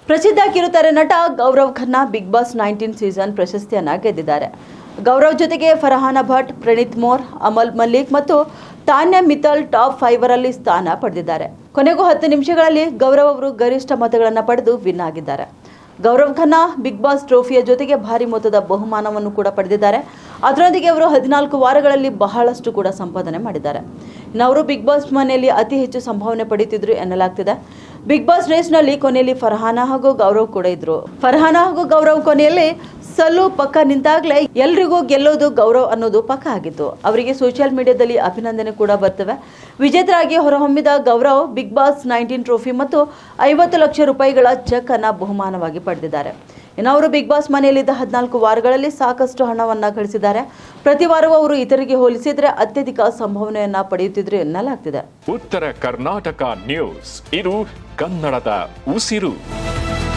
ಪ್ರಸಿದ್ಧ ಕಿರುತೆರೆ ನಟ Gaurav Khanna Bigg Boss 19 season ಪ್ರಶಸ್ತಿಯನ್ನು ಗೆದ್ದಿದ್ದಾರೆ. ಗೌರವ್ ಜೊತೆಗೆ ಫರ್ಹಾನಾ ಭಟ್, ಪ್ರಣೀತ್ ಮೋರ್, ಅಮಲ್ ಮಲ್ಲಿಕ್ ಮತ್ತು ತಾನ್ಯಾ ಮಿತ್ತಲ್ ಟಾಪ್ 5 ರಲ್ಲಿ ಸ್ಥಾನ ಪಡೆದಿದ್ದಾರೆ. ಕೊನೆಗೂ 10 ನಿಮಿಷಗಳಲ್ಲಿ ಗೌರವ್ ಅವರು ಗರಿಷ್ಠ ಮತಗಳನ್ನು ಪಡೆದು ವಿನ್ ಆಗಿದ್ದಾರೆ. ಗೌರವ್ ಖನ್ನಾ ಬಿಗ್ ಬಾಸ್ ಟ್ರೋಫಿಯ ಜೊತೆಗೆ ಭಾರಿ ಮೊತ್ತದ ಬಹುಮಾನವನ್ನು ಕೂಡ ಪಡೆದಿದ್ದಾರೆ. ಅದರೊಂದಿಗೆ ಅವರು 14 ವಾರಗಳಲ್ಲಿ ಬಹಳಷ್ಟು ಕೂಡ ಸಂಪಾದನೆ ಮಾಡಿದ್ದಾರೆ. ಇನ್ನು ಅವರು ಬಿಗ್ ಬಾಸ್ ಮನೆಯಲ್ಲಿ ಅತಿ ಹೆಚ್ಚು ಸಂಭಾವನೆ ಪಡೆಯುತ್ತಿದ್ರು ಎನ್ನಲಾಗ್ತಿದೆ. ಬಿಗ್ ಬಾಸ್ ರೇಸ್ನಲ್ಲಿ ಕೊನೆಯಲ್ಲಿ ಫರ್ಹಾನಾ ಹಾಗೂ ಗೌರವ್ ಕೂಡ ಇದ್ರು. ಫರ್ಹಾನಾ ಹಾಗೂ ಗೌರವ್ ಕೊನೆಯಲ್ಲಿ ಸಲ್ಲು ಪಕ್ಕ ನಿಂತಾಗಲೇ ಎಲ್ರಿಗೂ ಗೆಲ್ಲೋದು ಗೌರವ್ ಅನ್ನೋದು ಪಕ್ಕ ಆಗಿತ್ತು. ಅವರಿಗೆ ಸೋಷಿಯಲ್ ಮೀಡಿಯಾದಲ್ಲಿ ಅಭಿನಂದನೆ ಕೂಡ ಬರ್ತವೆ. ವಿಜೇತರಾಗಿ ಹೊರಹೊಮ್ಮಿದ ಗೌರವ್ ಬಿಗ್ ಬಾಸ್ 19 ಟ್ರೋಫಿ ಮತ್ತು 50 ಲಕ್ಷ ರೂಪಾಯಿಗಳ ಚೆಕ್ ಅನ್ನು ಬಹುಮಾನವಾಗಿ ಪಡೆದಿದ್ದಾರೆ. ಇನ್ನು ಅವರು ಬಿಗ್ ಬಾಸ್ ಮನೆಯಲ್ಲಿದ್ದ 14 ವಾರಗಳಲ್ಲಿ ಸಾಕಷ್ಟು ಹಣವನ್ನು ಗಳಿಸಿದ್ದಾರೆ. ಪ್ರತಿ ವಾರವೂ ಅವರು ಇತರಿಗೆ ಹೋಲಿಸಿದರೆ ಅತ್ಯಧಿಕ ಸಂಭಾವನೆಯನ್ನ ಪಡೆಯುತ್ತಿದ್ರು ಎನ್ನಲಾಗ್ತಿದೆ. ಉತ್ತರ ಕರ್ನಾಟಕ ನ್ಯೂಸ್, ಇದು ಕನ್ನಡದ ಉಸಿರು.